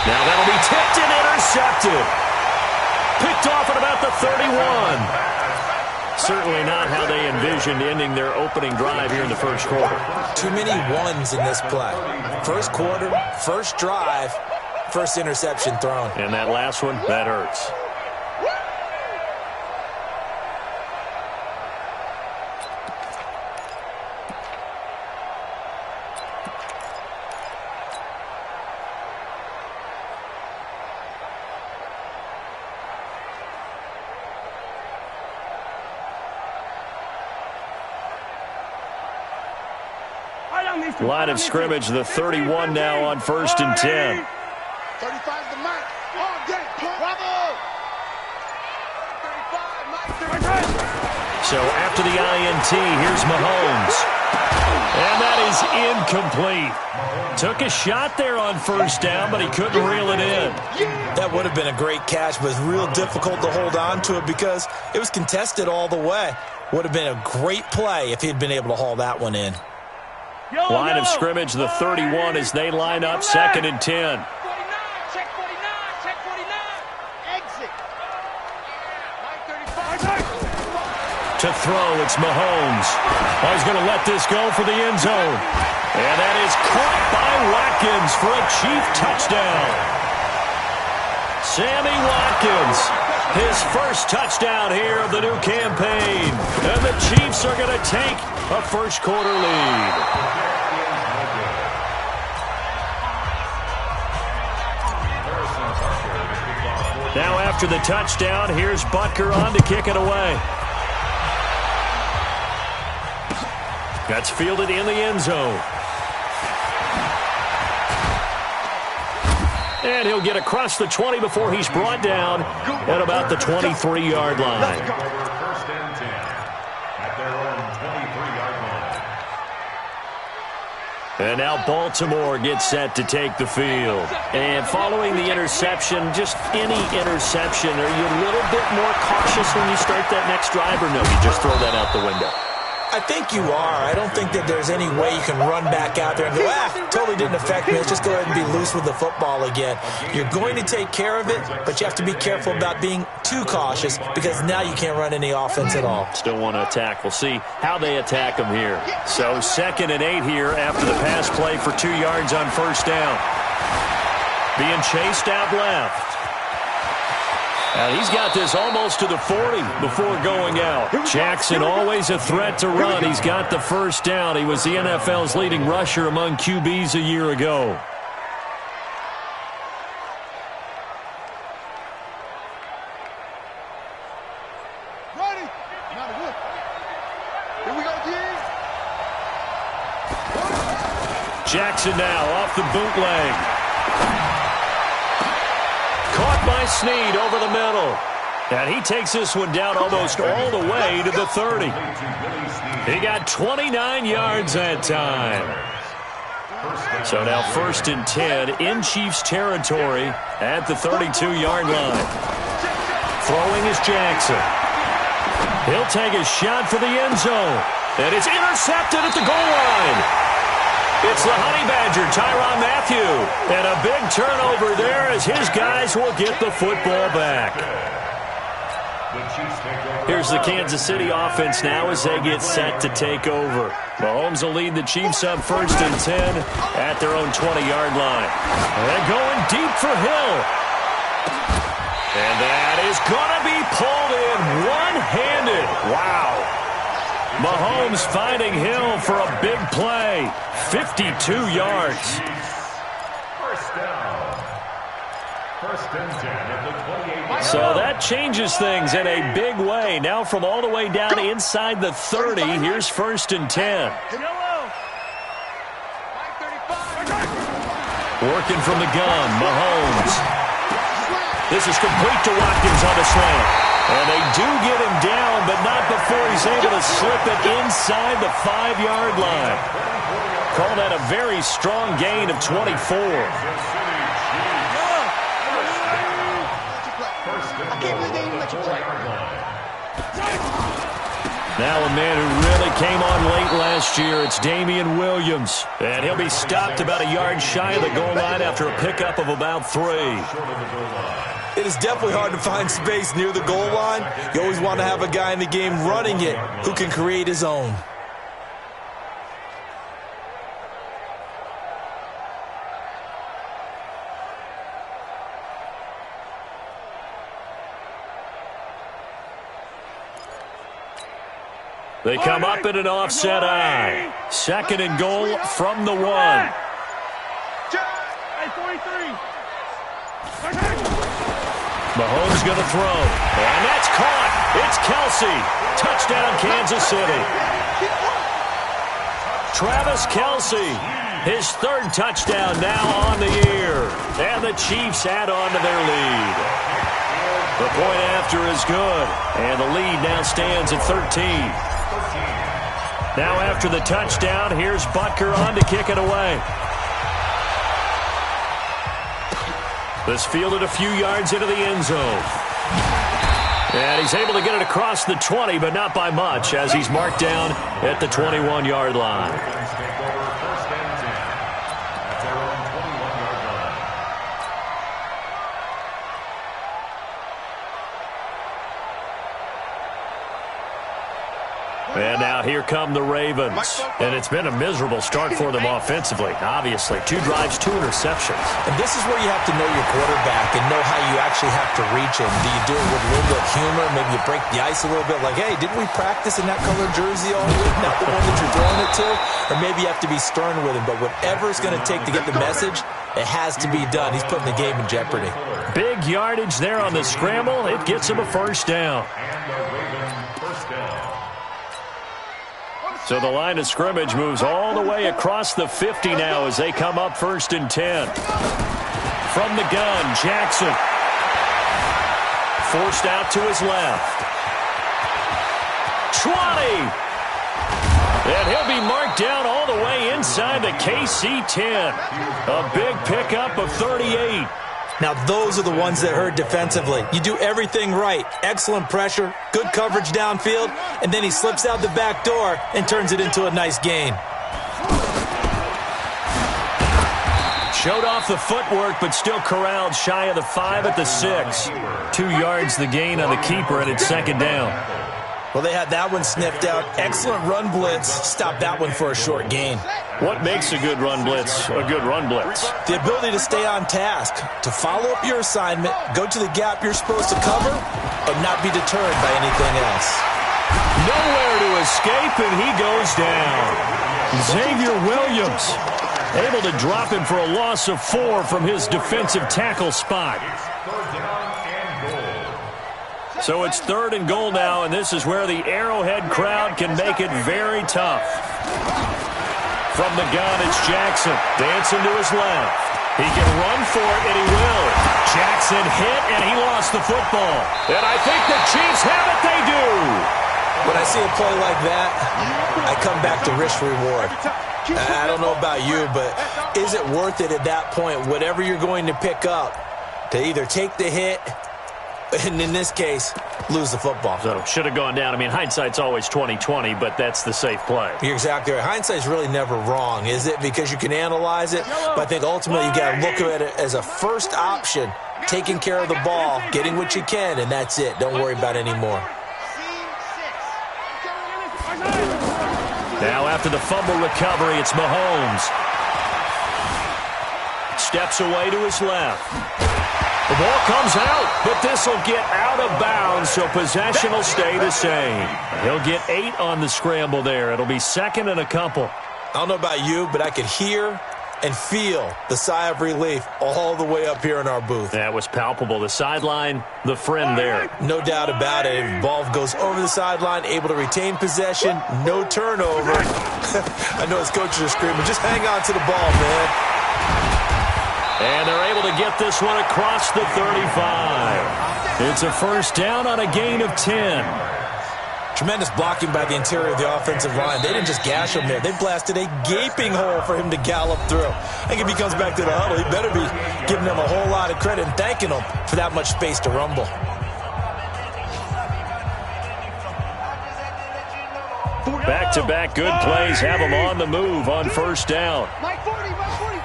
Now that'll be tipped and intercepted. Picked off at about the 31. Certainly not how they envisioned ending their opening drive here in the first quarter. Too many ones in this play. First quarter, first drive, first interception thrown. And that last one, that hurts. Line of scrimmage, the 31 now on 1st and 10. 35's the mark. All day. Bravo. 35, Mike. So after the INT, here's Mahomes. And that is incomplete. Took a shot there on 1st down, but he couldn't reel it in. That would have been a great catch, but it's real difficult to hold on to it because it was contested all the way. Would have been a great play if he'd been able to haul that one in. Line of scrimmage, the 31 as they line up 2nd and 10. 49, check 49, check 49. Exit. Mike 35. To throw, it's Mahomes. Oh, he's going to let this go for the end zone. And that is caught by Watkins for a Chief touchdown. Sammy Watkins, his first touchdown here of the new campaign. And the Chiefs are going to take a first quarter lead. Now after the touchdown, here's Butker on to kick it away. That's fielded in the end zone. And he'll get across the 20 before he's brought down at about the 23-yard line. First and 10 at their own 23-yard line. And now Baltimore gets set to take the field. And following the interception, just any interception, are you a little bit more cautious when you start that next drive, or no, you just throw that out the window? I think you are. I don't think that there's any way you can run back out there and go, totally didn't affect me. Let's just go ahead and be loose with the football again. You're going to take care of it, but you have to be careful about being too cautious because now you can't run any offense at all. Still want to attack. We'll see how they attack them here. So 2nd and 8 here after the pass play for 2 yards on 1st down. Being chased out left. And he's got this almost to the 40 before going out. Jackson always a threat to run. He's got the 1st down. He was the NFL's leading rusher among QBs a year ago. Ready. Here we go, Jackson now off the bootleg. Caught by Snead over the middle. And he takes this one down almost all the way to the 30. He got 29 yards that time. So now 1st and 10 in Chiefs territory at the 32-yard line. Throwing is Jackson. He'll take a shot for the end zone. And it's intercepted at the goal line. It's the Honey Badger, Tyrann Mathieu. And a big turnover there as his guys will get the football back. Here's the Kansas City offense now as they get set to take over. Mahomes will lead the Chiefs up 1st and 10 at their own 20-yard line. They're going deep for Hill. And that is going to be pulled in one-handed. Wow. Mahomes finding Hill for a big play. 52 yards. First down. 1st and 10 at the 28. So that changes things in a big way. Now from all the way down inside the 30, here's 1st and 10. Working from the gun, Mahomes. This is complete to Watkins on the slant. And they do get him down, but not before he's able to slip it inside the 5-yard line. Call that a very strong gain of 24. Now a man who really came on late last year, it's Damian Williams. And he'll be stopped about a yard shy of the goal line after a pickup of about 3. It is definitely hard to find space near the goal line. You always want to have a guy in the game running it who can create his own. They come up in an offset eye. 2nd and goal from the 1. Mahomes going to throw. And that's caught. It's Kelsey. Touchdown, Kansas City. Travis Kelsey. His 3rd touchdown now on the year. And the Chiefs add on to their lead. The point after is good. And the lead now stands at 13. Now after the touchdown, here's Butker on to kick it away. This fielded a few yards into the end zone. And he's able to get it across the 20, but not by much, as he's marked down at the 21-yard line. And now here come the Ravens. And it's been a miserable start for them offensively, obviously. 2 drives, 2 interceptions. And this is where you have to know your quarterback and know how you actually have to reach him. Do you do it with a little bit of humor? Maybe you break the ice a little bit like, hey, didn't we practice in that colored jersey all week? Not the one that you're throwing it to? Or maybe you have to be stern with him. But whatever it's going to take to get the message, it has to be done. He's putting the game in jeopardy. Big yardage there on the scramble. It gets him a 1st down. So the line of scrimmage moves all the way across the 50 now as they come up 1st and 10. From the gun, Jackson. Forced out to his left. 20. And he'll be marked down all the way inside the KC 10. A big pickup of 38. Now, those are the ones that hurt defensively. You do everything right. Excellent pressure, good coverage downfield, and then he slips out the back door and turns it into a nice gain. Showed off the footwork, but still corralled shy of the 5 at the 6. 2 yards the gain on the keeper, and it's 2nd down. Well, they had that one sniffed out. Excellent run blitz. Stopped that one for a short gain. What makes a good run blitz a good run blitz? The ability to stay on task, to follow up your assignment, go to the gap you're supposed to cover, and not be deterred by anything else. Nowhere to escape, and he goes down. Xavier Williams able to drop him for a loss of 4 from his defensive tackle spot. So it's 3rd and goal now, and this is where the Arrowhead crowd can make it very tough. From the gun, it's Jackson. Dancing to his left. He can run for it, and he will. Jackson hit, and he lost the football. And I think the Chiefs have it. They do. When I see a play like that, I come back to risk-reward. I don't know about you, but is it worth it at that point, whatever you're going to pick up, to either take the hit, and in this case, lose the football? So should have gone down. I mean, hindsight's always 20/20, but that's the safe play. You're exactly right. Hindsight's really never wrong, is it? Because you can analyze it, but I think ultimately you got to look at it as a first option, taking care of the ball, getting what you can, and that's it. Don't worry about any more. Now after the fumble recovery, it's Mahomes. Steps away to his left. The ball comes out, but this will get out of bounds, so possession will stay the same. He'll get 8 on the scramble there. It'll be 2nd and a couple. I don't know about you, but I could hear and feel the sigh of relief all the way up here in our booth. That was palpable. The sideline, the friend there. No doubt about it. If the ball goes over the sideline, able to retain possession, no turnover. I know his coaches are screaming, just hang on to the ball, man. And they're able to get this one across the 35. It's a 1st down on a gain of 10. Tremendous blocking by the interior of the offensive line. They didn't just gash him there. They blasted a gaping hole for him to gallop through. I think if he comes back to the huddle, he better be giving them a whole lot of credit and thanking them for that much space to rumble. Back-to-back good plays have them on the move on first down. Mike 40,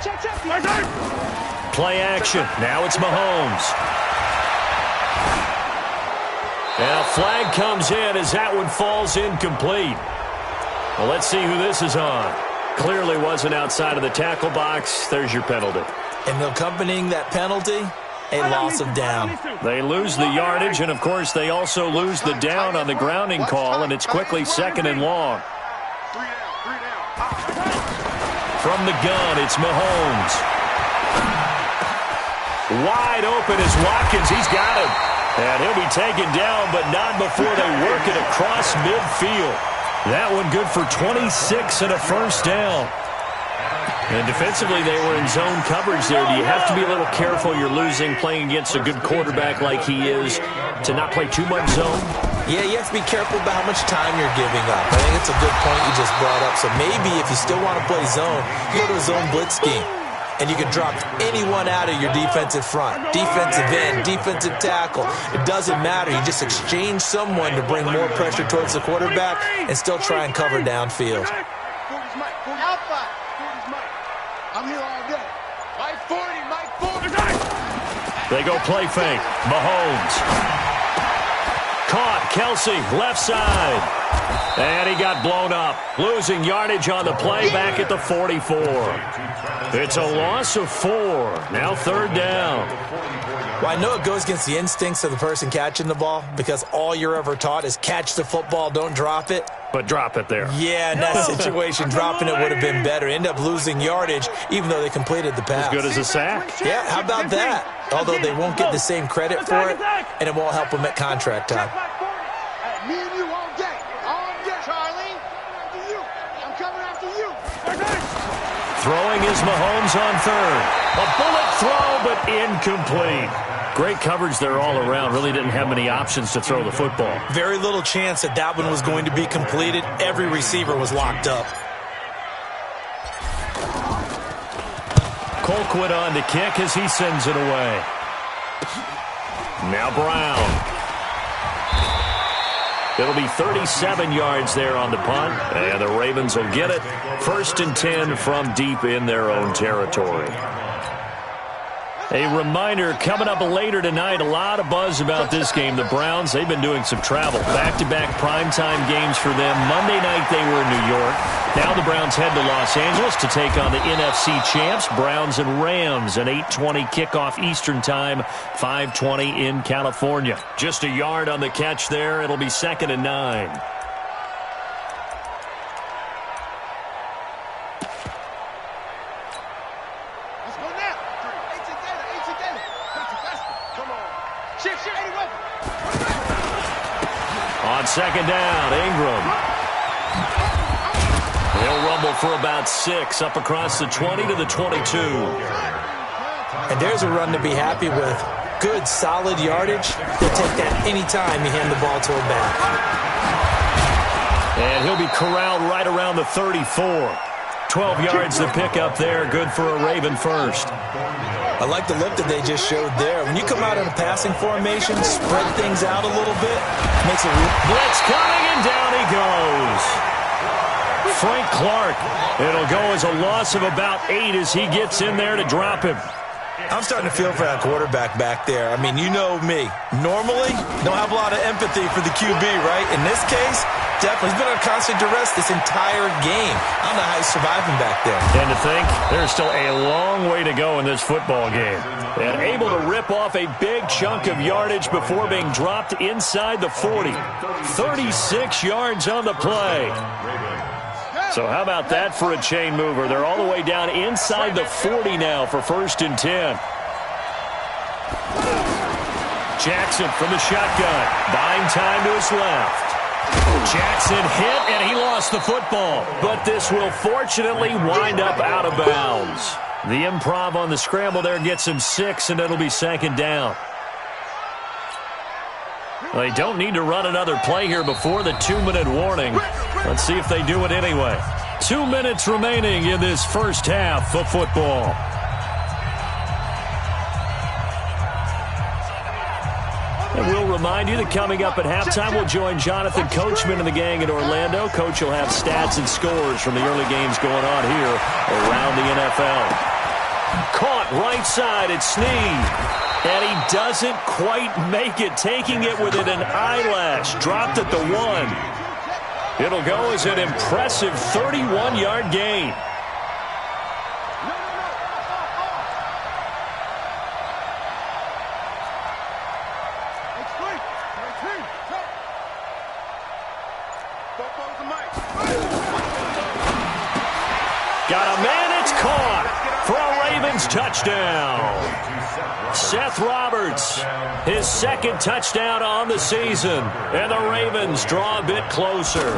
check. Play action. Now it's Mahomes. And a flag comes in as that one falls incomplete. Well, let's see who this is on. Clearly wasn't outside of the tackle box. There's your penalty. And accompanying that penalty, a loss of down. They lose the yardage, and, of course, they also lose the down on the grounding call, and it's quickly 2nd and long. From the gun, it's Mahomes. Wide open is Watkins. He's got him. And he'll be taken down, but not before they work it across midfield. That one good for 26 and a first down. And defensively, they were in zone coverage there. Do you have to be a little careful? You're losing playing against a good quarterback like he is to not play too much zone? Yeah, you have to be careful about how much time you're giving up. I think it's a good point you just brought up. So maybe if you still want to play zone, you go to a zone blitz scheme. And you can drop anyone out of your defensive front. Defensive end, defensive tackle. It doesn't matter. You just exchange someone to bring more pressure towards the quarterback and still try and cover downfield. Alpha. I'm here all day. Mike 40. They go play fake. Mahomes. Caught. Kelsey, left side. And he got blown up. Losing yardage on the play back at the 44. It's a loss of 4. Now 3rd down. Well, I know it goes against the instincts of the person catching the ball because all you're ever taught is catch the football, don't drop it. But drop it there. Yeah, in that situation, dropping it would have been better. End up losing yardage even though they completed the pass. As good as a sack? Yeah, how about that? Although they won't get the same credit for it, and it won't help them at contract time. Me and you all day. All day, Charlie. After you. I'm coming after you. Throwing is Mahomes on 3rd. A bullet throw, but incomplete. Great coverage there all around. Really didn't have many options to throw the football. Very little chance that that one was going to be completed. Every receiver was locked up. Colquitt on to kick as he sends it away. Now Brown. It'll be 37 yards there on the punt, and the Ravens will get it. 1st and 10 from deep in their own territory. A reminder, coming up later tonight, a lot of buzz about this game. The Browns, they've been doing some travel. Back-to-back primetime games for them. Monday night they were in New York. Now the Browns head to Los Angeles to take on the NFC champs, Browns and Rams. An 8:20 kickoff Eastern time, 5:20 in California. Just a yard on the catch there. It'll be 2nd and 9. On 2nd down, Ingram. He'll rumble for about 6 up across the 20 to the 22. And there's a run to be happy with. Good, solid yardage. He'll take that anytime you hand the ball to him back. And he'll be corralled right around the 34. 12 yards to pick up there. Good for a Raven first. I like the look that they just showed there. When you come out in a passing formation, spread things out a little bit, makes it... Blitz coming, and down he goes. Frank Clark. It'll go as a loss of about 8 as he gets in there to drop him. I'm starting to feel for that quarterback back there. I mean, you know me. Normally, don't have a lot of empathy for the QB, right? In this case, definitely. He's been on constant duress this entire game. I don't know how he's surviving back there. And to think, there's still a long way to go in this football game. And able to rip off a big chunk of yardage before being dropped inside the 40. 36 yards on the play. So how about that for a chain mover? They're all the way down inside the 40 now for 1st and 10. Jackson from the shotgun. Buying time to his left. Jackson hit, and he lost the football. But this will fortunately wind up out of bounds. The improv on the scramble there gets him 6, and it'll be 2nd down. They don't need to run another play here before the 2-minute warning. Let's see if they do it anyway. 2 minutes remaining in this first half of football. And we'll remind you that coming up at halftime, we'll join Jonathan Coachman and the gang in Orlando. Coach will have stats and scores from the early games going on here around the NFL. Caught right side at Snead. And he doesn't quite make it, taking it within an eyelash. Dropped at the 1. It'll go as an impressive 31-yard gain. Got a man, it's caught for a Ravens touchdown. Seth Roberts, his second touchdown on the season, and the Ravens draw a bit closer.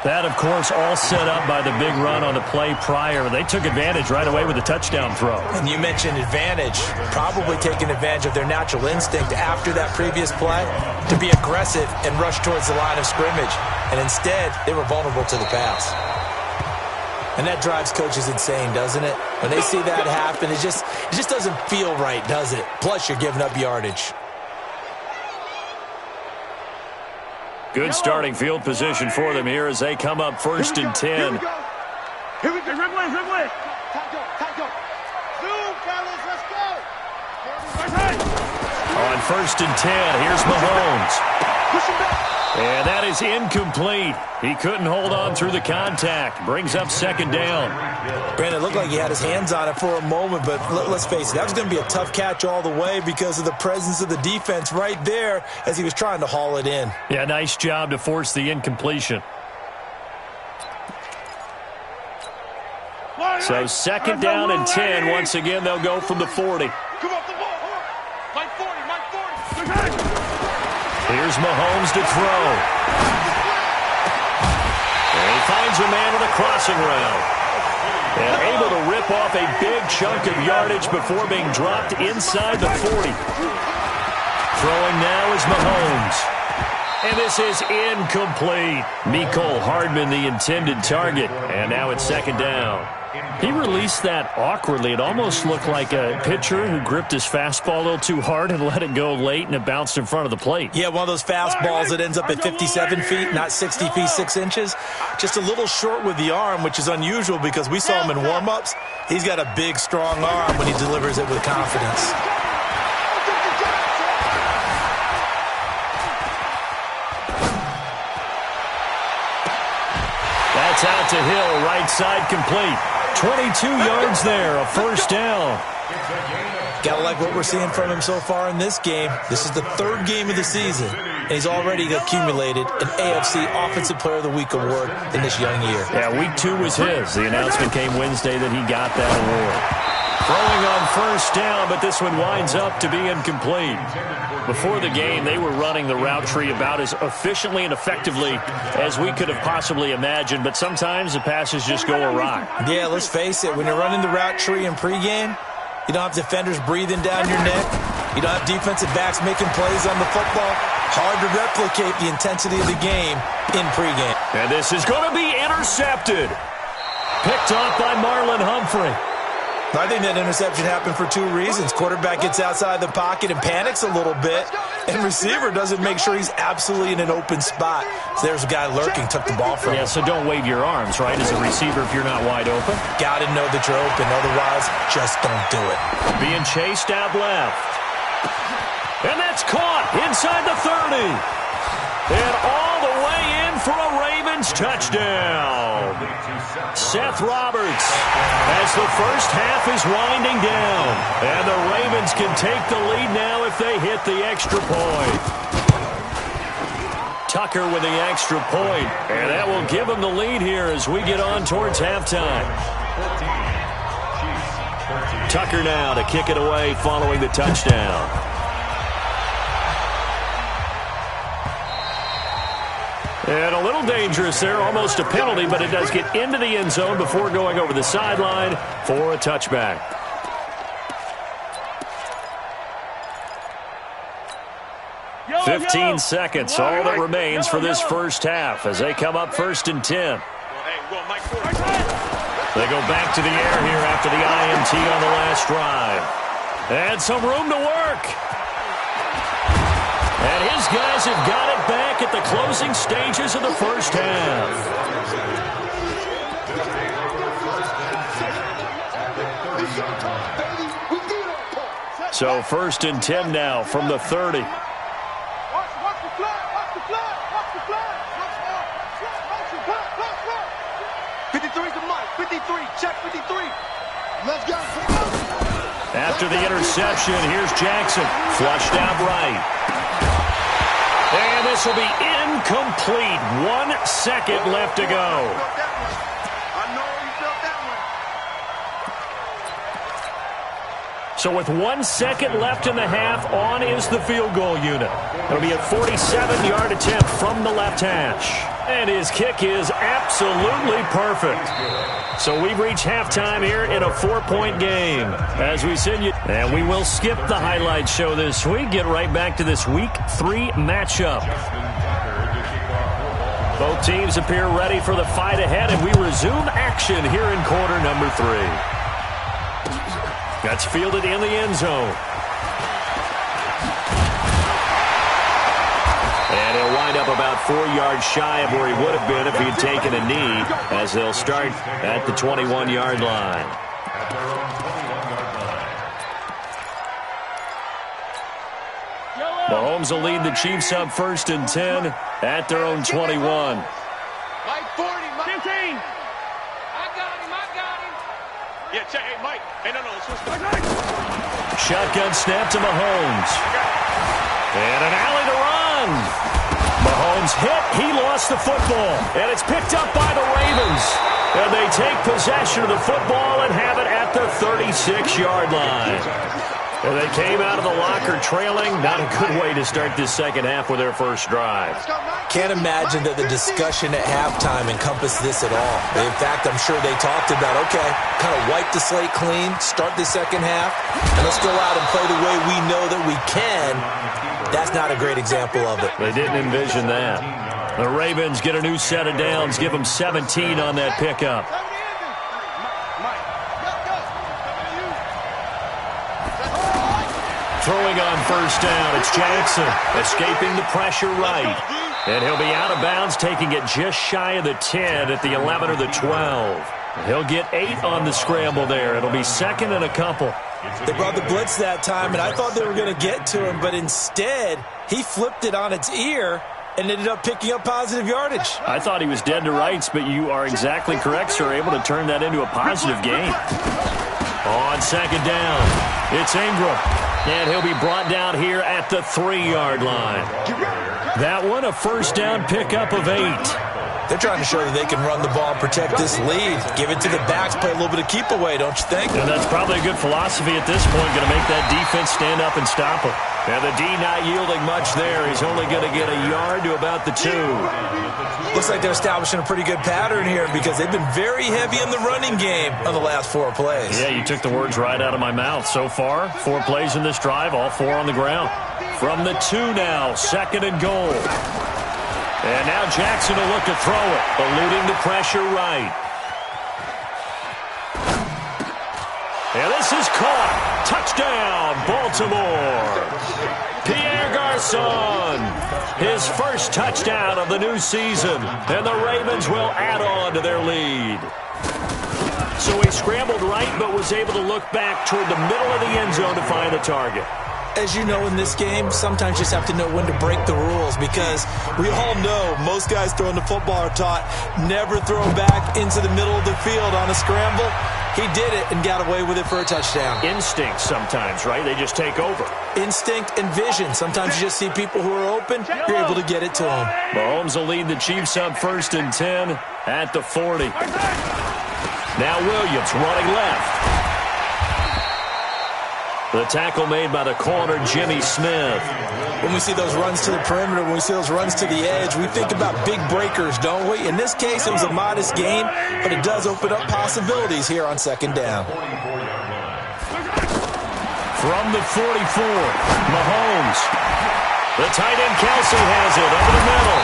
That, of course, all set up by the big run on the play prior. They took advantage right away with the touchdown throw. And you mentioned advantage, probably taking advantage of their natural instinct after that previous play to be aggressive and rush towards the line of scrimmage. And instead, they were vulnerable to the pass. And that drives coaches insane, doesn't it? When they see that happen, it just doesn't feel right, does it? Plus, you're giving up yardage. Good starting field position for them here as they come up 1st and 10. Here we go. Rip away. Time go. Zoom, fellas, let's go. On 1st and 10, here's Mahomes. Push him back. And that is incomplete. He couldn't hold on through the contact. Brings up 2nd down. Brandon, it looked like he had his hands on it for a moment, but let's face it, that was going to be a tough catch all the way because of the presence of the defense right there as he was trying to haul it in. Yeah, nice job to force the incompletion. So 2nd down and 10. Once again, they'll go from the 40. Come off the ball. Mike 40. Here's Mahomes to throw. And he finds a man with a crossing route. And able to rip off a big chunk of yardage before being dropped inside the 40. Throwing now is Mahomes. And this is incomplete. Mecole Hardman, the intended target. And now it's 2nd down. He released that awkwardly. It almost looked like a pitcher who gripped his fastball a little too hard and let it go late, and it bounced in front of the plate. Yeah, one of those fastballs that ends up at 57 feet, not 60 feet, 6 inches. Just a little short with the arm, which is unusual because we saw him in warm-ups. He's got a big, strong arm when he delivers it with confidence. That's out to Hill, right side complete. 22 yards there, a 1st down. Gotta like what we're seeing from him so far in this game. This is the 3rd game of the season, and he's already accumulated an AFC Offensive Player of the Week award in this young year. Yeah, week 2 was his. The announcement came Wednesday that he got that award. Throwing on 1st down, but this one winds up to be incomplete. Before the game, they were running the route tree about as efficiently and effectively as we could have possibly imagined, but sometimes the passes just go awry. Yeah, let's face it. When you're running the route tree in pregame, you don't have defenders breathing down your neck. You don't have defensive backs making plays on the football. Hard to replicate the intensity of the game in pregame. And this is going to be intercepted. Picked off by Marlon Humphrey. I think that interception happened for 2 reasons. Quarterback gets outside the pocket and panics a little bit, and receiver doesn't make sure he's absolutely in an open spot. So there's a guy lurking, took the ball from him. Yeah, so don't wave your arms, right, as a receiver if you're not wide open. Got to know that you're open. Otherwise, just don't do it. Being chased out left. And that's caught inside the 30. And all the way in for a Ravens touchdown. Seth Roberts as the first half is winding down. And the Ravens can take the lead now if they hit the extra point. Tucker with the extra point. And that will give them the lead here as we get on towards halftime. Tucker now to kick it away following the touchdown. And a little dangerous there, almost a penalty, but it does get into the end zone before going over the sideline for a touchback. Yo, 15 seconds, all that remains for this first half as they come up 1st and 10. They go back to the air here after the INT on the last drive. And some room to work. And his guys have got it back at the closing stages of the first half. So 1st and 10 now from the 30. Watch the flag, watch the flag, watch the flag. 53's the mic, 53, check 53. Let's go. After the interception, here's Jackson. Flushed out right. And this will be incomplete. 1 second left to go. So with 1 second left in the half, on is the field goal unit. It'll be a 47-yard attempt from the left hash. And his kick is absolutely perfect. So we've reached halftime here in a 4-point game. As we send you, and we will skip the highlight show this week. Get right back to this Week 3 matchup. Both teams appear ready for the fight ahead, and we resume action here in quarter number 3. That's fielded in the end zone. And he'll wind up about 4 yards shy of where he would have been if he had taken a knee, as they'll start at the 21-yard line. Mahomes will lead the Chiefs up 1st and 10 at their own 21. Mike 40, Mike 15. I got him. Yeah, check. Hey, Mike. Hey, no, switch back. Shotgun snap to Mahomes. And an alley to run. Mahomes hit. He lost the football. And it's picked up by the Ravens. And they take possession of the football and have it at the 36-yard line. And they came out of the locker trailing. Not a good way to start this second half with their first drive. Can't imagine that the discussion at halftime encompassed this at all. In fact, I'm sure they talked about, okay, kind of wipe the slate clean, start the second half, and let's go out and play the way we know that we can. That's not a great example of it. They didn't envision that. The Ravens get a new set of downs, give them 17 on that pickup. Throwing on first down, it's Jackson, escaping the pressure right. And he'll be out of bounds, taking it just shy of the 10 at the 11 or the 12. He'll get 8 on the scramble there. It'll be second and a couple. They brought the blitz that time, and I thought they were going to get to him, but instead, he flipped it on its ear and ended up picking up positive yardage. I thought he was dead to rights, but you are exactly correct, sir, able to turn that into a positive gain. On second down, it's Ingram. And he'll be brought down here at the 3-yard line. That one, a first down pickup of 8. They're trying to show that they can run the ball and protect this lead. Give it to the backs, play a little bit of keep away, don't you think? And that's probably a good philosophy at this point, going to make that defense stand up and stop him. And the D not yielding much there. He's only going to get a yard to about the 2. Looks like they're establishing a pretty good pattern here because they've been very heavy in the running game on the last 4 plays. Yeah, you took the words right out of my mouth. So far, 4 plays in this drive, all 4 on the ground. From the 2 now, second and goal. And now Jackson will look to throw it, eluding the pressure right. And this is caught. Touchdown, Baltimore. Pierre Garçon, his first touchdown of the new season. And the Ravens will add on to their lead. So he scrambled right, but was able to look back toward the middle of the end zone to find the target. As you know, in this game, sometimes you just have to know when to break the rules because we all know most guys throwing the football are taught never throw back into the middle of the field on a scramble. He did it and got away with it for a touchdown. Instinct sometimes, right? They just take over. Instinct and vision. Sometimes you just see people who are open, you're able to get it to them. Mahomes will lead the Chiefs up 1st and 10 at the 40. Now Williams running left. The tackle made by the corner, Jimmy Smith. When we see those runs to the perimeter, when we see those runs to the edge, we think about big breakers, don't we? In this case, it was a modest gain, but it does open up possibilities here on second down. From the 44, Mahomes. The tight end, Kelsey, has it over the middle.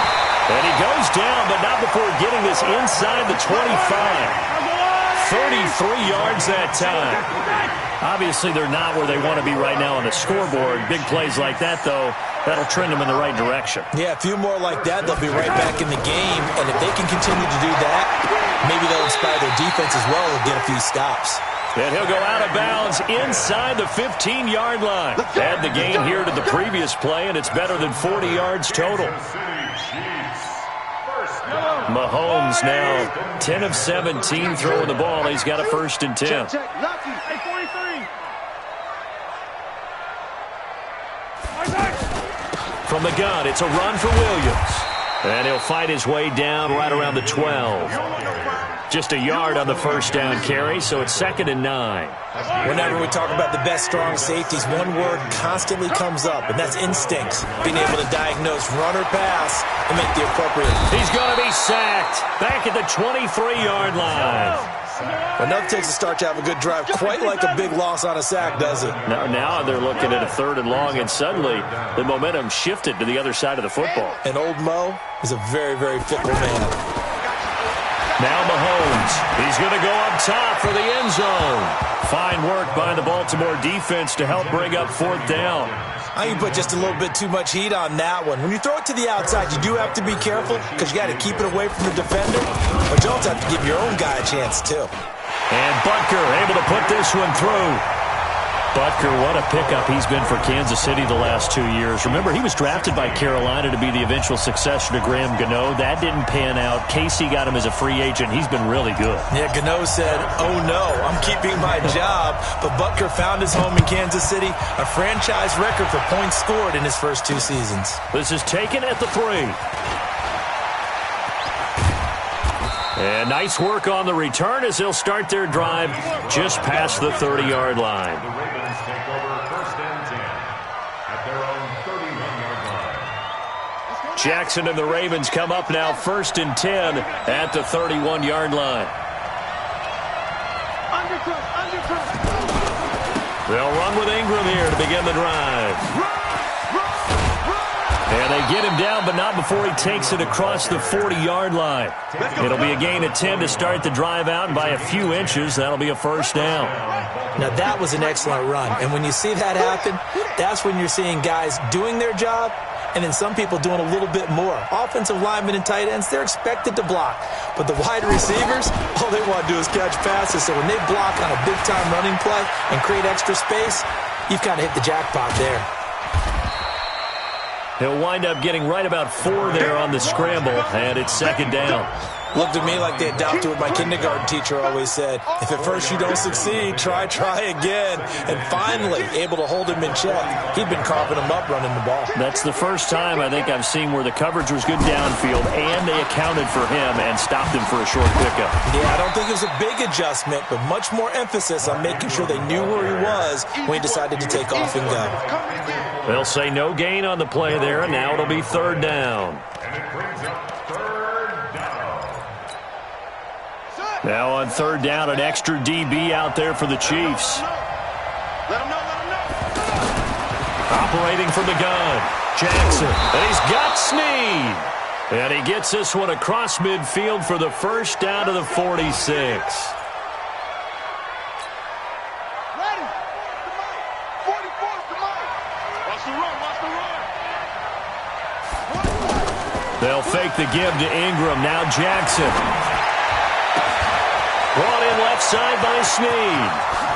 And he goes down, but not before getting this inside the 25. 33 yards that time. Obviously, they're not where they want to be right now on the scoreboard. Big plays like that, though, that'll trend them in the right direction. Yeah, a few more like that, they'll be right back in the game. And if they can continue to do that, maybe they'll inspire their defense as well and get a few stops. And he'll go out of bounds inside the 15-yard line. Add the gain here to the previous play, and it's better than 40 yards total. Mahomes now 10 of 17 throwing the ball. He's got a 1st and 10. From the gun, it's a run for Williams. And he'll fight his way down right around the 12. Just a yard on the 1st down carry, so it's 2nd and 9. Whenever we talk about the best strong safeties, one word constantly comes up, and that's instincts. Being able to diagnose run or pass and make the appropriate. He's going to be sacked back at the 23-yard line. Enough takes to start to have a good drive, quite like a big loss on a sack, does it? Now they're looking at a 3rd and long, and suddenly the momentum shifted to the other side of the football. And old Mo is a very, very fickle man. Now Mahomes. He's going to go up top for the end zone. Fine work by the Baltimore defense to help bring up 4th down. I think you put just a little bit too much heat on that one. When you throw it to the outside, you do have to be careful because you got to keep it away from the defender. But you also have to give your own guy a chance, too. And Butker able to put this one through. Butker, what a pickup he's been for Kansas City the last 2 years. Remember, he was drafted by Carolina to be the eventual successor to Graham Gano. That didn't pan out. Casey got him as a free agent. He's been really good. Yeah, Gano said, oh no, I'm keeping my job. But Butker found his home in Kansas City, a franchise record for points scored in his first 2 seasons. This is taken at the 3. And nice work on the return as they'll start their drive just past the 30-yard line. The Ravens take over 1st and 10 at their own 31-yard line. Jackson and the Ravens come up now 1st and 10 at the 31-yard line. They'll run with Ingram here to begin the drive. And they get him down, but not before he takes it across the 40-yard line. It'll be a gain of 10 to start the drive out, and by a few inches, that'll be a 1st down. Now, that was an excellent run. And when you see that happen, that's when you're seeing guys doing their job and then some people doing a little bit more. Offensive linemen and tight ends, they're expected to block. But the wide receivers, all they want to do is catch passes. So when they block on a big-time running play and create extra space, you've kind of hit the jackpot there. He'll wind up getting right about 4 there on the scramble, and it's 2nd down. Looked at me like they adopted what my kindergarten teacher always said. If at first you don't succeed, try again. And finally, able to hold him in check. He'd been carving him up running the ball. That's the first time I think I've seen where the coverage was good downfield, and they accounted for him and stopped him for a short pickup. Yeah, I don't think it was a big adjustment, but much more emphasis on making sure they knew where he was when he decided to take off and go. They'll say no gain on the play there, and now it'll be 3rd down. And it brings up 3rd down. Now on 3rd down, an extra DB out there for the Chiefs. Let him know. Operating from the gun, Jackson, and he's got Snead. And he gets this one across midfield for the 1st down to the 46. They'll fake the give to Ingram. Now Jackson. Brought in left side by Snead.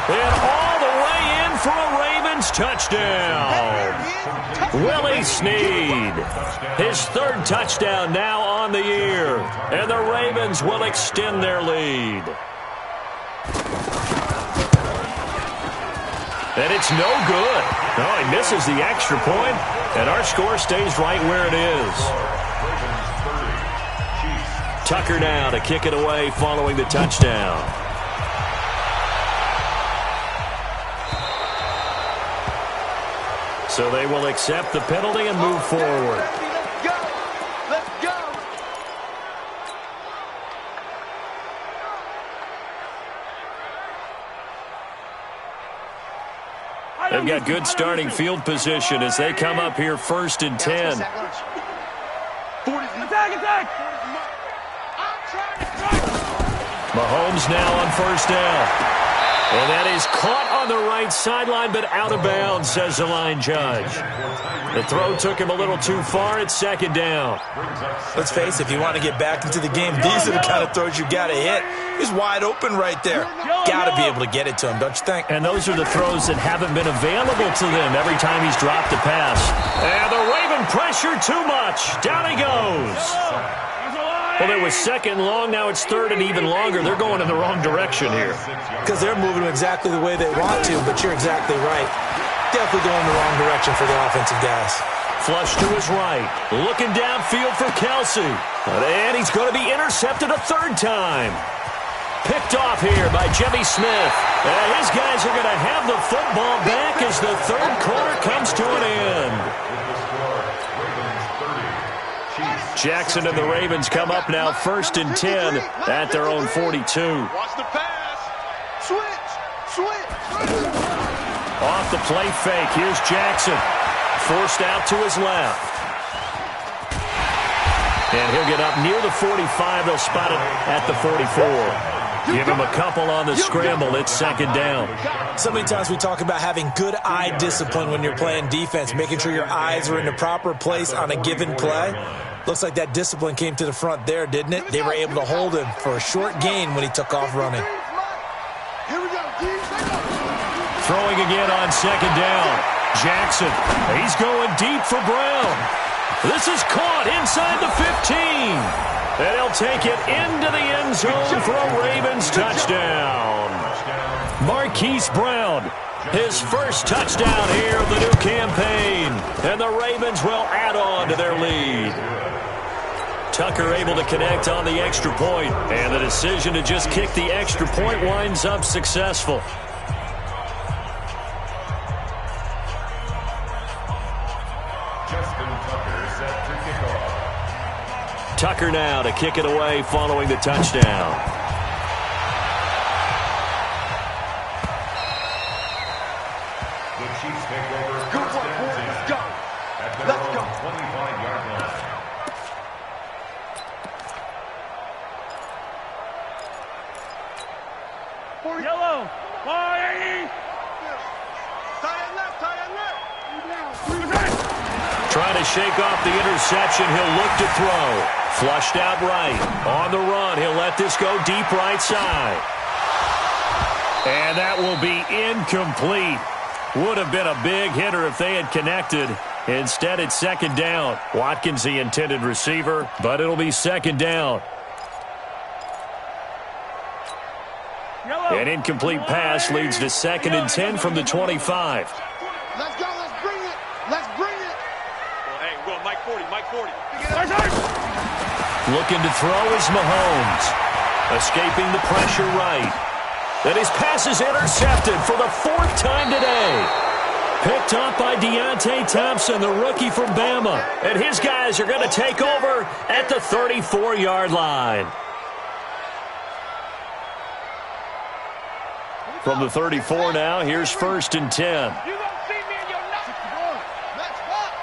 And all the way in for a Ravens touchdown. Willie Snead. His 3rd touchdown now on the year. And the Ravens will extend their lead. And it's no good. No, he misses the extra point, and our score stays right where it is. Tucker now to kick it away following the touchdown. So they will accept the penalty and move forward. Let's go. They've got good starting field position as they come up here 1st and 10. Mahomes now on first down. And that is caught on the right sideline, but out of bounds, says the line judge. The throw took him a little too far. It's second down. Let's face it, if you want to get back into the game, these are the kind of throws you got to hit. He's wide open right there. Got to be able to get it to him, don't you think? And those are the throws that haven't been available to them every time he's dropped a pass. And the Raven pressure too much. Down he goes. Well, it was second and long. Now it's third and even longer. They're going in the wrong direction here. Because they're moving exactly the way they want to, but you're exactly right. Definitely going in the wrong direction for the offensive guys. Flush to his right. Looking downfield for Kelsey. And he's going to be intercepted a third time. Picked off here by Jimmy Smith. And his guys are going to have the football back as the third quarter comes to an end. Jackson and the Ravens come up now first and 10 at their own 42. Watch the pass. Switch. Off the play fake. Here's Jackson. Forced out to his left. And he'll get up near the 45. They'll spot it at the 44. Give him a couple on the scramble. It's second down. So many times we talk about having good eye discipline when you're playing defense, making sure your eyes are in the proper place on a given play. Looks like that discipline came to the front there, didn't it? They were able to hold him for a short gain when he took off running. Throwing again on second down. Jackson, he's going deep for Brown. This is caught inside the 15. And he'll take it into the end zone for a Ravens touchdown. Marquise Brown, his first touchdown here of the new campaign. And the Ravens will add on to their lead. Tucker able to connect on the extra point, and the decision to just kick the extra point winds up successful. Tucker now to kick it away following the touchdown. The Chiefs take over first and 10 at their own 25-yard line. Yellow. 480. Trying to shake off the interception. He'll look to throw. Flushed out right. On the run. He'll let this go deep right side. And that will be incomplete. Would have been a big hitter if they had connected. Instead, it's second down. Watkins, the intended receiver, but it'll be second down. An incomplete pass leads to second and 10 from the 25. Let's go. Let's bring it. Let's bring it. Well, hey, we're going Mike 40. Mike 40. Looking to throw is Mahomes. Escaping the pressure right. And his pass is intercepted for the fourth time today. Picked up by Deontay Thompson, the rookie from Bama. And his guys are going to take over at the 34-yard line. From the 34 now, here's first and 10. You don't see me in your nuts. Let's walk.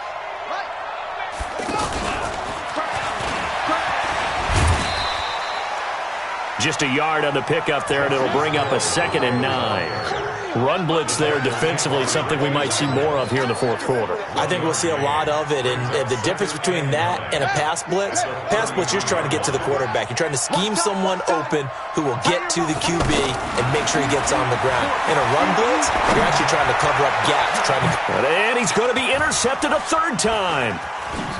Just a yard on the pickup there, and it'll bring up a second and 9. Run blitz there defensively, something we might see more of here in the fourth quarter. I think we'll see a lot of it, and the difference between that and a pass blitz, you're just trying to get to the quarterback. You're trying to scheme someone open who will get to the QB and make sure he gets on the ground. In a run blitz, you're actually trying to cover up gaps. And he's going to be intercepted a third time.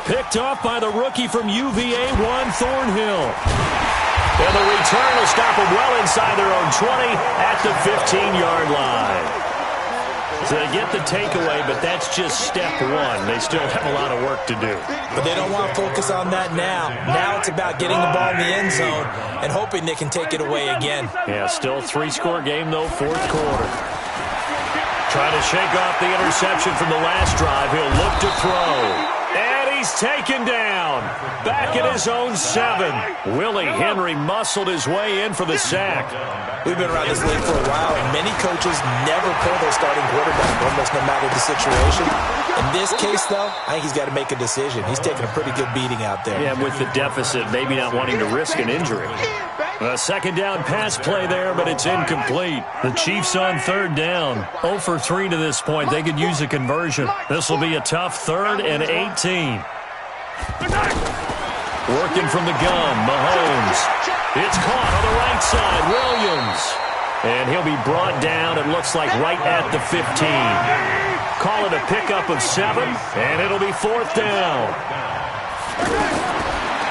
Picked off by the rookie from UVA, Juan Thornhill. And the return will stop them well inside their own 20 at the 15-yard line. So they get the takeaway, but that's just step one. They still have a lot of work to do. But they don't want to focus on that now. Now it's about getting the ball in the end zone and hoping they can take it away again. Yeah, still a 3-score game, though, fourth quarter. Trying to shake off the interception from the last drive. He'll look to throw. And he's taken down. Back at his own 7. Willie Henry muscled his way in for the sack. We've been around this league for a while, and many coaches never pull their starting quarterback, almost no matter the situation. In this case, though, I think he's got to make a decision. He's taking a pretty good beating out there. Yeah, with the deficit, maybe not wanting to risk an injury. A second down pass play there, but it's incomplete. The Chiefs on third down. 0 for 3 to this point. They could use a conversion. This will be a tough 3rd and 18. Working from the gun, Mahomes. It's caught on the right side, Williams. And he'll be brought down, it looks like, right at the 15. Call it a pickup of 7, and it'll be 4th down.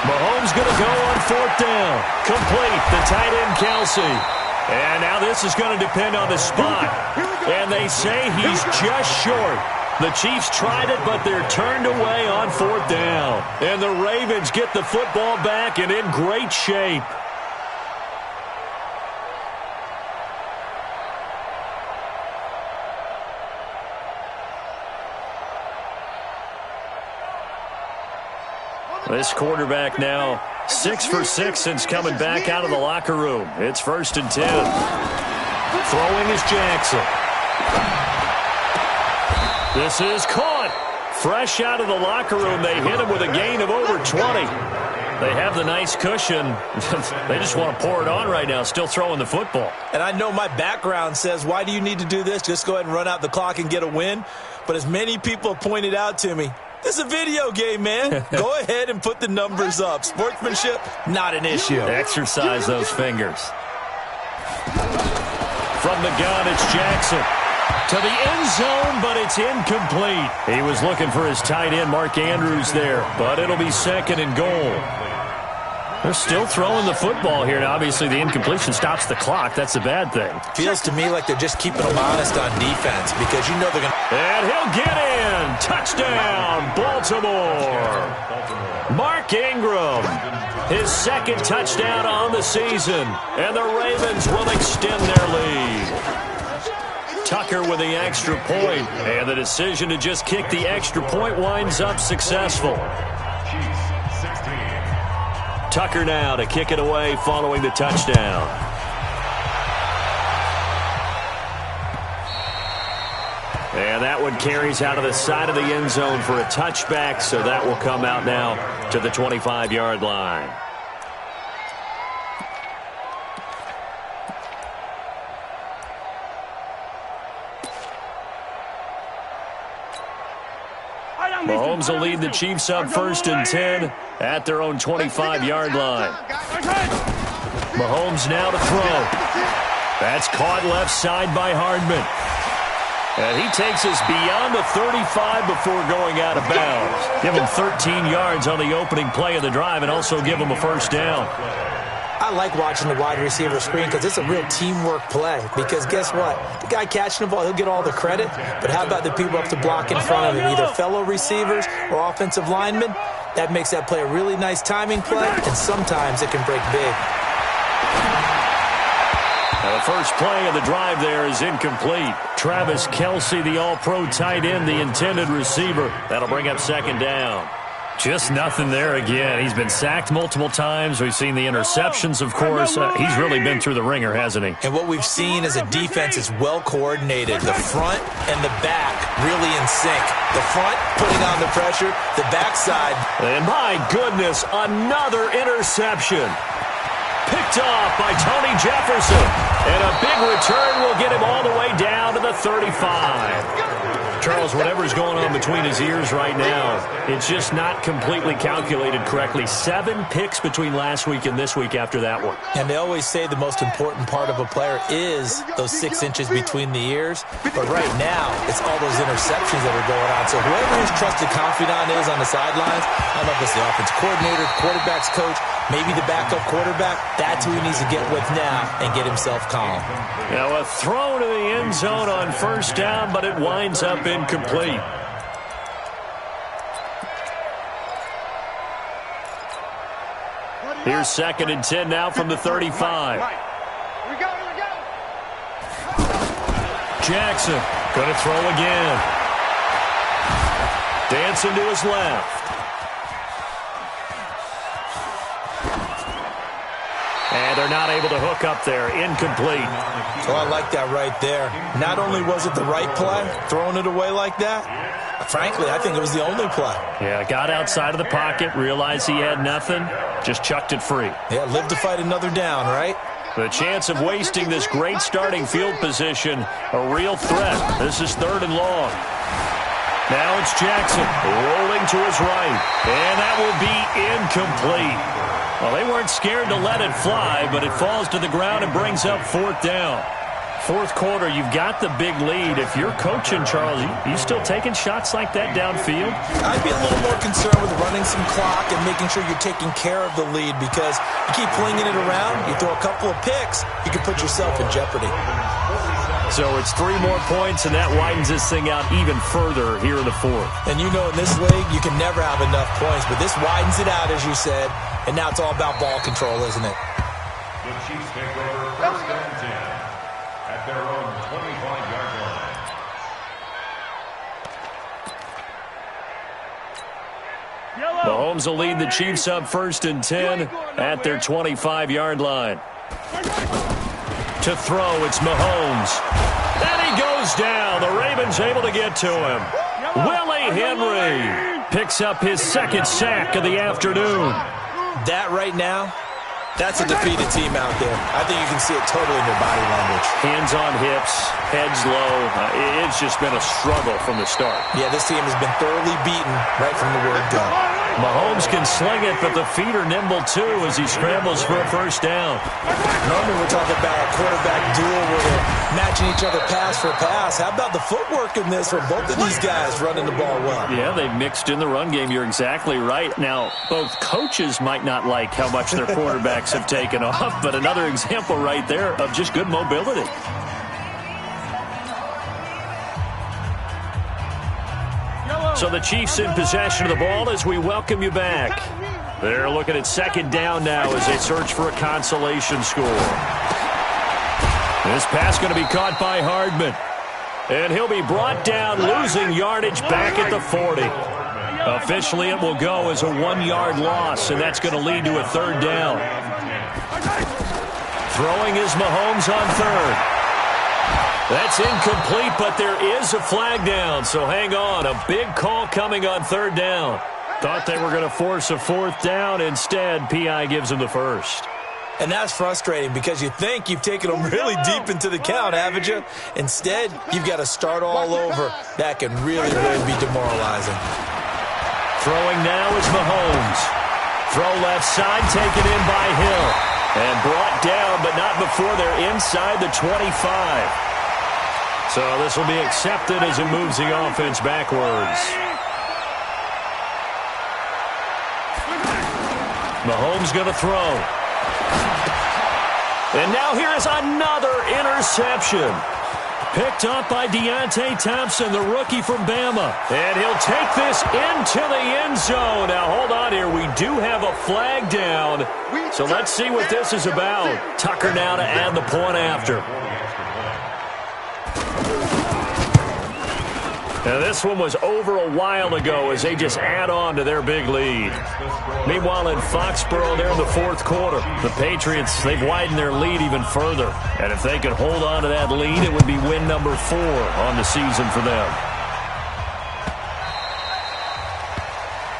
Mahomes going to go on 4th down. Complete, the tight end, Kelsey. And now this is going to depend on the spot. And they say he's just short. The Chiefs tried it, but they're turned away on 4th down. And the Ravens get the football back and in great shape. This quarterback now 6 for 6 since coming back out of the locker room. It's 1st and 10. Throwing is Jackson. This is caught. Fresh out of the locker room, they hit him with a gain of over 20. They have the nice cushion. They just want to pour it on right now, still throwing the football. And I know my background says, why do you need to do this? Just go ahead and run out the clock and get a win. But as many people have pointed out to me, this is a video game, man. Go ahead and put the numbers up. Sportsmanship, not an issue. Exercise those fingers. From the gun, it's Jackson. To the end zone, but it's incomplete. He was looking for his tight end, Mark Andrews, there. But it'll be 2nd and goal. They're still throwing the football here. Now, obviously, the incompletion stops the clock. That's a bad thing. Feels to me like they're just keeping them honest on defense because you know they're going to... And he'll get in. Touchdown, Baltimore. Mark Ingram, his 2nd touchdown on the season. And the Ravens will extend their lead. Tucker with the extra point. And the decision to just kick the extra point winds up successful. Tucker now to kick it away following the touchdown. And that one carries out of the side of the end zone for a touchback, so that will come out now to the 25-yard line. Mahomes will lead the Chiefs up 1st and 10 at their own 25-yard line. Mahomes now to throw. That's caught left side by Hardman. And he takes us beyond the 35 before going out of bounds. Give him 13 yards on the opening play of the drive and also give him a 1st down. I like watching the wide receiver screen because it's a real teamwork play. Because guess what? The guy catching the ball, he'll get all the credit. But how about the people up the block in front of him, either fellow receivers or offensive linemen? That makes that play a really nice timing play, and sometimes it can break big. Now the first play of the drive there is incomplete. Travis Kelce, the all-pro tight end, the intended receiver. That'll bring up 2nd down. Just nothing there again. He's been sacked multiple times. We've seen the interceptions, of course. He's really been through the ringer, hasn't he? And what we've seen as a defense is well coordinated. The front and the back really in sync. The front putting on the pressure, the backside. And my goodness, another interception. Picked off by Tony Jefferson. And a big return will get him all the way down to the 35. Charles, whatever's going on between his ears right now, it's just not completely calculated correctly. 7 picks between last week and this week after that one. And they always say the most important part of a player is those 6 inches between the ears. But right now, it's all those interceptions that are going on. So whoever his trusted confidant is on the sidelines, I don't know if it's the offensive coordinator, quarterback's coach, maybe the backup quarterback, that's who he needs to get with now and get himself calm. Now a throw to the end zone on 1st down, but it winds up incomplete. Here's 2nd and 10 now from the 35. Jackson going to throw again. Dancing to his left. And they're not able to hook up there. Incomplete. So I like that right there. Not only was it the right play, throwing it away like that, Frankly, I think it was the only play. Yeah, got outside of the pocket, realized he had nothing, just chucked it free. Yeah, live to fight another down, right? The chance of wasting this great starting field position, a real threat. This is 3rd and long. Now it's Jackson rolling to his right, and that will be incomplete. Well, they weren't scared to let it fly, but it falls to the ground and brings up 4th down. 4th quarter, you've got the big lead. If you're coaching, Charles, you still taking shots like that downfield? I'd be a little more concerned with running some clock and making sure you're taking care of the lead, because you keep flinging it around, you throw a couple of picks, you can put yourself in jeopardy. So it's 3 more points, and that widens this thing out even further here in the 4th. And you know in this league, you can never have enough points, but this widens it out, as you said, and now it's all about ball control, isn't it? The Chiefs take over 1st and 10 at their own 25-yard line. Mahomes will lead the Chiefs up 1st and 10 at their 25-yard line. To throw, it's Mahomes. And he goes down. The Ravens able to get to him. Willie Henry picks up his 2nd sack of the afternoon. That right now, that's a defeated team out there. I think you can see it totally in their body language. Hands on hips, heads low. It's just been a struggle from the start. Yeah, this team has been thoroughly beaten right from the word go. Mahomes can sling it, but the feet are nimble too as he scrambles for a 1st down. Normally we're talking about a quarterback duel where they're matching each other pass for pass. How about the footwork in this for both of these guys running the ball well? Yeah, they've mixed in the run game. You're exactly right. Now, both coaches might not like how much their quarterbacks have taken off, but another example right there of just good mobility. So the Chiefs in possession of the ball as we welcome you back. They're looking at 2nd down now as they search for a consolation score. This pass going to be caught by Hardman. And he'll be brought down, losing yardage back at the 40. Officially, it will go as a 1-yard loss, and that's going to lead to a 3rd down. Throwing is Mahomes on 3rd. That's incomplete, but there is a flag down, so hang on. A big call coming on 3rd down. Thought they were going to force a 4th down. Instead, P.I. gives them the 1st. And that's frustrating because you think you've taken them really deep into the count, haven't you? Instead, you've got to start all over. That can really, really be demoralizing. Throwing now is Mahomes. Throw left side, taken in by Hill. And brought down, but not before they're inside the 25. So this will be accepted as it moves the offense backwards. Mahomes going to throw. And now here is another interception. Picked up by Deontay Thompson, the rookie from Bama. And he'll take this into the end zone. Now, hold on here. We do have a flag down. So let's see what this is about. Tucker now to add the point after. Now, this one was over a while ago as they just add on to their big lead. Meanwhile, in Foxborough, they're in the 4th quarter. The Patriots, they've widened their lead even further. And if they could hold on to that lead, it would be win number 4 on the season for them.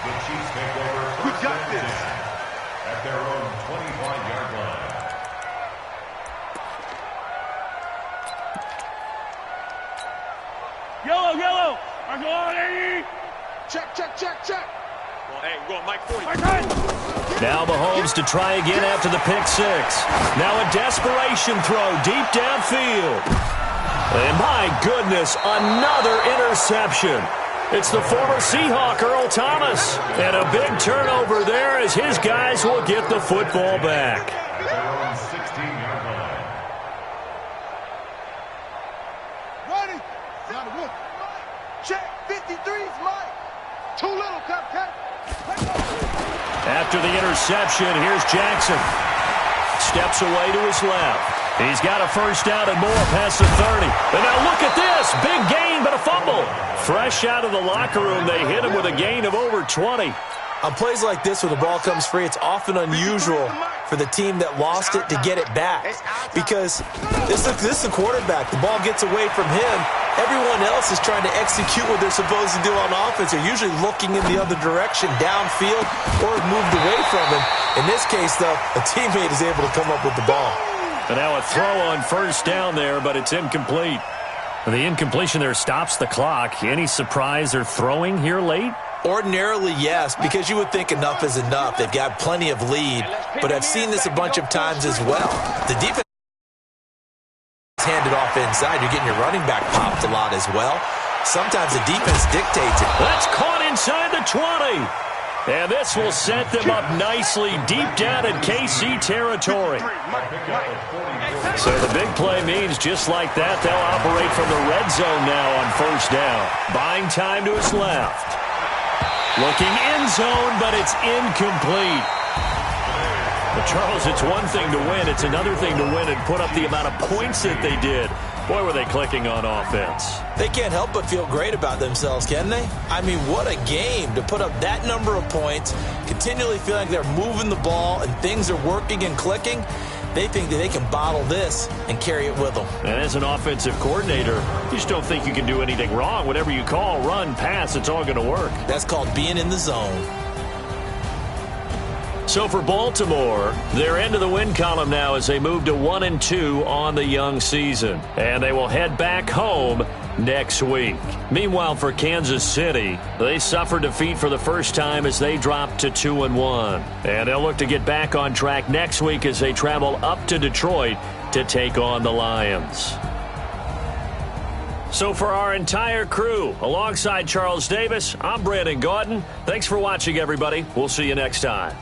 The Chiefs take over 1st and 10 at their own 25-yard line. Yellow. I'm going. Check. Well, hey, we're going Mike 40. Now Mahomes to try again after the pick 6. Now a desperation throw deep downfield. And my goodness, another interception. It's the former Seahawk, Earl Thomas. And a big turnover there as his guys will get the football back. Their own 16-yard line. Ready. Check. 53's Mike. Too little, cut. After the interception, here's Jackson. Steps away to his left. He's got a 1st down and more past the 30. And now look at this. Big gain, but a fumble. Fresh out of the locker room, they hit him with a gain of over 20. On plays like this where the ball comes free, it's often unusual for the team that lost it to get it back. Because this is the quarterback. The ball gets away from him. Everyone else is trying to execute what they're supposed to do on offense. They're usually looking in the other direction, downfield, or moved away from him. In this case, though, a teammate is able to come up with the ball. And now a throw on first down there, but it's incomplete. And the incompletion there stops the clock. Any surprise they're throwing here late? Ordinarily, yes, because you would think enough is enough. They've got plenty of lead, but I've seen this a bunch of times as well. The defense handed off inside. You're getting your running back popped a lot as well. Sometimes the defense dictates it. That's caught inside the 20. And this will set them up nicely deep down in KC territory. So the big play means just like that, they'll operate from the red zone now on first down. Buying time to his left. Looking end zone, but it's incomplete. But Charles, it's one thing to win. It's another thing to win and put up the amount of points that they did. Boy, were they clicking on offense. They can't help but feel great about themselves, can they? I mean, what a game to put up that number of points, continually feeling like they're moving the ball and things are working and clicking. They think that they can bottle this and carry it with them. And as an offensive coordinator, you just don't think you can do anything wrong. Whatever you call, run, pass, it's all going to work. That's called being in the zone. So for Baltimore, they're into the win column now as they move to 1-2 on the young season. And they will head back home next week. Meanwhile, for Kansas City, they suffered defeat for the first time as they dropped to 2-1. And they'll look to get back on track next week as they travel up to Detroit to take on the Lions. So for our entire crew, alongside Charles Davis, I'm Brandon Gaudin. Thanks for watching, everybody. We'll see you next time.